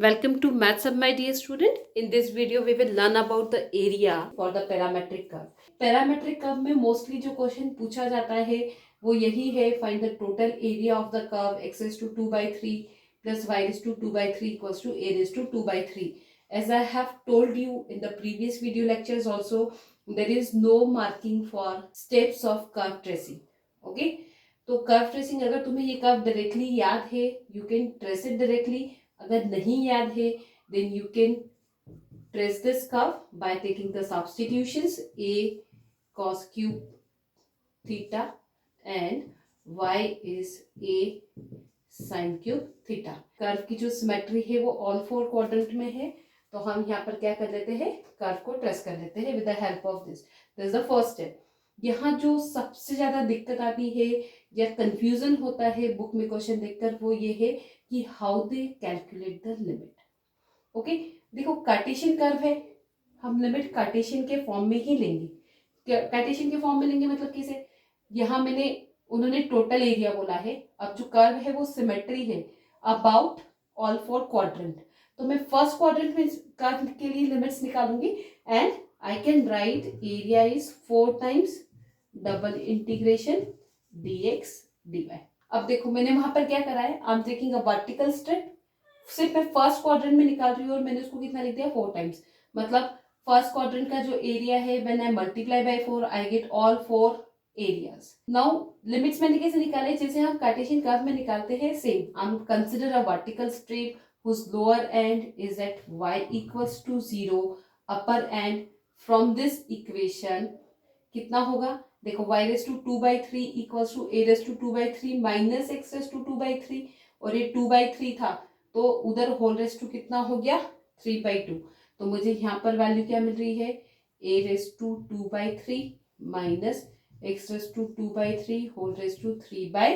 Welcome to Maths Hub, my dear student. In this video, we will learn about the area for the parametric curve. Parametric curve में mostly जो question पूछा जाता है वो यही है, find the total area of the curve x raised to 2 by 3 plus y raised to 2 by 3 equals to a raised to 2 by 3. As I have told you in the previous video lectures also, there is no marking for steps of curve tracing. Okay? तो curve tracing अगर तुम्हें ये curve directly याद है you can trace it directly, अगर नहीं याद है then you can trace this curve by taking the substitutions a cos cube theta and y is a sin cube theta. Curve की जो सिमेट्री है वो ऑल फोर क्वाड्रेंट में है, तो हम यहाँ पर क्या कर लेते हैं, कर्व को ट्रेस कर लेते हैं with the help of this. This is the first step. यहाँ जो सबसे ज्यादा दिक्कत आती है या कंफ्यूजन होता है बुक में क्वेश्चन देखकर वो ये है कि how they calculate the limit. Okay, देखो कार्टेशियन कर्व है, हम लिमिट कार्टेशियन के फॉर्म में ही लेंगे. कार्टेशियन के फॉर्म में लेंगे मतलब कैसे, यहाँ उन्होंने टोटल एरिया बोला है, अब जो कर्व है वो सिमेट्री है अबाउट ऑल फोर क्वाड्रेंट, तो मैं फर्स्ट क्वाड्रेंट में कर्व के लिए लिमिट्स निकालूंगी and I can write area is 4 times double integration dx dy. अब देखो मैंने वहां पर क्या करा है, I am taking a vertical strip, सिर्फ मैं फर्स्ट क्वाड्रेंट में निकाल रही हूँ और मैंने उसको कितना लिख दिया 4 टाइम्स, मतलब फर्स्ट क्वाड्रेंट का जो एरिया है when I multiply by 4 I get all 4 areas. Now limits मैंने कैसे निकाले, जैसे हम कार्टेशियन कर्व में निकालते हैं same. I am consider a vertical strip whose lower end is at y equals to 0, upper end from this equation कितना होगा, देखो y raised to 2 by 3 equals to a raised to 2 by 3 minus x raised to 2 by 3, और ये 2 by 3 था तो उधर whole raised to कितना हो गया 3 by 2, तो मुझे यहाँ पर वैल्यू क्या मिल रही है, a raised to 2 by 3 minus x raised to 2 by 3 whole raised to 3 by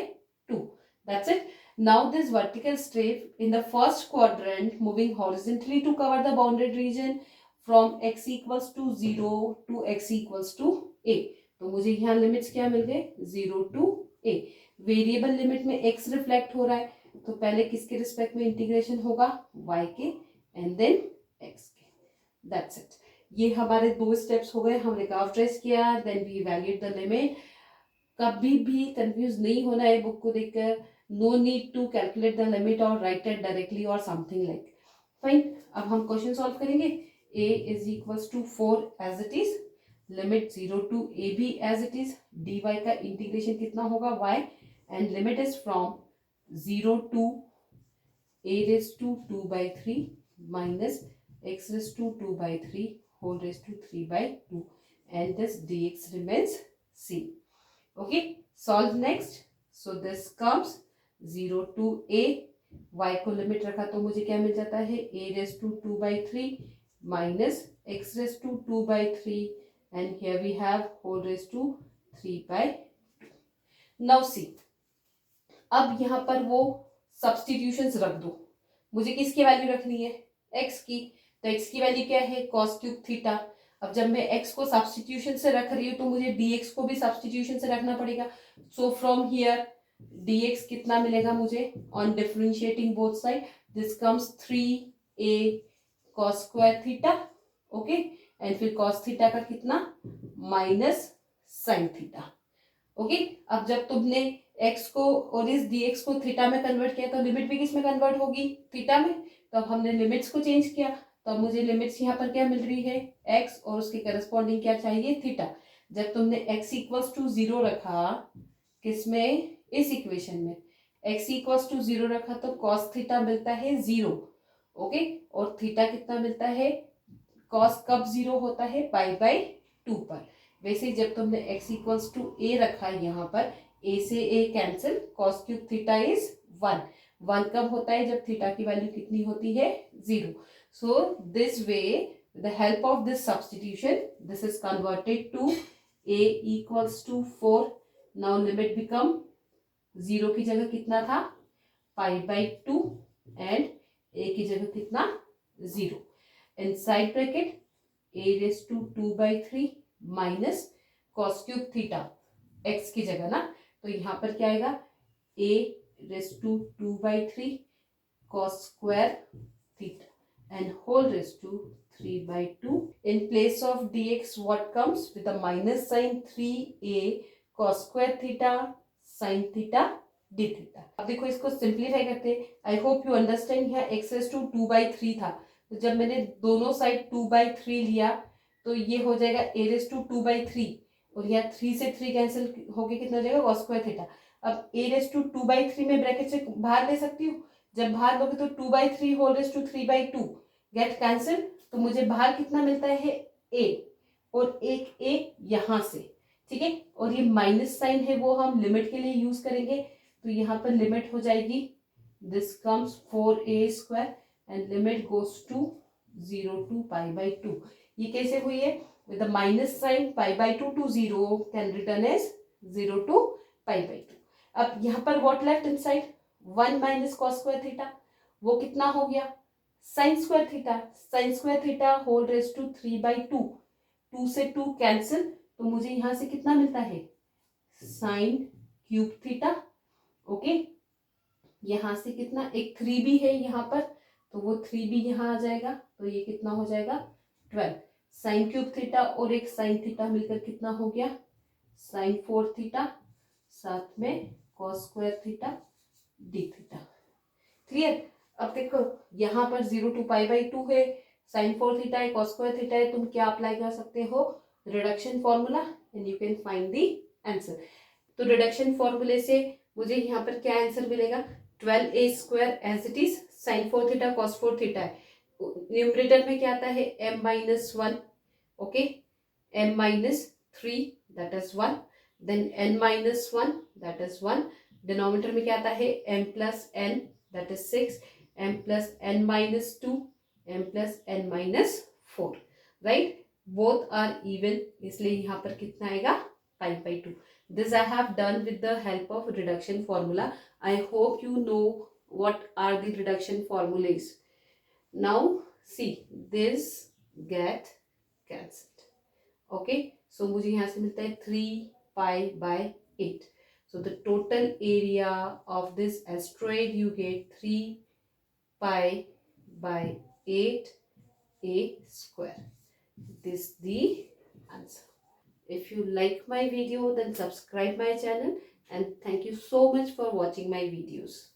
2. That's it. Now this vertical strip in the first quadrant moving horizontally to cover the bounded region from x equals to 0 to x equals to a. तो मुझे यहाँ limits क्या मिल गए 0 to a. Variable limit में x reflect हो रहा है तो पहले किसके रिस्पेक्ट में इंटीग्रेशन होगा y के एंड देन x के. That's it. ये हमारे दो स्टेप्स हो गए, हमने कर्व ट्रेस किया then we evaluate the limit. कभी भी कंफ्यूज नहीं होना है बुक को देखकर. No need to calculate the limit और राइट इट डायरेक्टली और समथिंग लाइक. फाइन, अब हम क्वेश्चन सॉल्व करेंगे. a is equals to 4 as it is, limit 0 to a भी एज इट इज, dy का इंटीग्रेशन कितना होगा y and limit is from 0 to a raise to 2 by 3 minus x raise to 2 by 3 whole raised to 3 by 2 and this dx remains same. Okay, solve next. So this comes 0 to a, y को limit रखा तो मुझे क्या मिल जाता है a raised to 2 by 3 minus x raised to 2 by 3 and here we have whole raised to 3 by 2. Now see, अब यहाँ पर वो सब्स्टिट्यूशंस रख दो. मुझे किसकी वैल्यू रखनी है x की, तो x की वैल्यू क्या है cos क्यूब थीटा. अब जब मैं x को सब्स्टिट्यूशन से रख रही हूँ तो मुझे dx को भी सब्स्टिट्यूशन से रखना पड़ेगा. सो फ्रॉम हियर dx कितना मिलेगा मुझे on differentiating both side, this comes 3a cos square theta. Okay, and फिर cos थीटा का कितना माइनस sin थीटा. ओके, अब जब तुमने x को और इस dx को थीटा में कन्वर्ट किया तो लिमिट भी किस में कन्वर्ट होगी थीटा में. तो अब हमने लिमिट्स को चेंज किया तो अब मुझे लिमिट्स यहाँ पर क्या मिल रही है x और उसके करस्पॉन्डिंग क्या चाहिए थीटा. जब तुमने x इक्वल्स टू 0 रखा किसमें, इस इक्वेशन में x इक्वल्स टू 0 रखा तो cos थीटा मिलता है 0. ओके, और थीटा कितना मिलता है, cos कब 0 होता है पाई बाई 2 पर. वैसे जब तुमने x इक्वल्स टू a रखा यहाँ पर a से a cancel, cos cube theta is 1. 1 कब होता है जब थीटा की वैल्यू कितनी होती है 0. So this way, with the help of this substitution, this is converted to a equals to 4. Now limit become 0 की जगह कितना था पाई बाई 2 and a की जगह कितना 0. Inside bracket a raised to 2 by 3 minus cos cube theta x की जगह ना, तो यहाँ पर क्या आएगा a raised to 2 by 3 cos square theta. n whole raised to 3 by 2. In place of dx, what comes with a minus sign 3a cos square theta sin theta d theta. अब देखो इसको सिंप्लीफाई करते हैं. I hope you understand. यहाँ x raise to 2/3 था, तो जब मैंने दोनों साइड 2/3 लिया तो ये हो जाएगा a रेस टू 2/3 और यहाँ 3 से 3 कैंसिल होके कितना हो जाएगा cos स्क्वायर थीटा. अब a रेस टू 2/3 में ब्रैकेट से बाहर ले सकती हूँ. जब बाहर लोगे तो 2/3 whole raise to 3/2 get cancel. तो मुझे बाहर कितना मिलता है a और एक a यहां से. ठीक है. और ये माइनस साइन है वो हम लिमिट के लिए यूज करेंगे. तो यहाँ पर लिमिट हो जाएगी this comes 4a² and limit goes to 0 to π/2. ये कैसे हुई है? with the minus sign π/2 to 0 can written as 0 to π/2. अब यहाँ पर what left inside 1 minus cos square theta. वो कितना हो गया? sin square theta. sin square theta whole raised to 3/2. 2 से 2 कैंसिल. तो मुझे यहाँ से कितना मिलता है? sin cube theta. ओके. यहाँ से कितना? एक 3 भी है यहाँ पर, तो वो 3 भी यहाँ आ जाएगा. तो ये कितना हो जाएगा? 12. साइन क्यूब थीटा और एक साइन थीटा मिलकर कितना हो गया? साइन 4 थीटा साथ में cos square theta d theta. Clear. अब देखो यहाँ पर 0 to π/2 है, साइन 4 थीटा है, कॉस स्क्वायर थीटा है. तुम क्या अप्लाई कर सकते हो? Reduction formula and you can find the answer. तो रिडक्शन फॉर्मूले से मुझे यहाँ पर क्या आंसर मिलेगा? 12a² as it is. Sine 4 theta cos 4 theta है. न्यूमरेटर में क्या आता है? m-1. Okay. m-3 that is 1. Then n-1 that is 1. Denominator में क्या आता है? m+n that is 6. m+n-2 m+n-4. Right. Both are even, इसलिए यहाँ पर कितना आएगा? π/2. This I have done with the help of reduction formula. I hope you know what are the reduction formulas. Now see this get cancelled. Okay. So मुझे यहाँ से मिलता है 3π/8. So the total area of this asteroid you get 3π/8 a². This the answer. If you like my video, then subscribe my channel and thank you so much for watching my videos.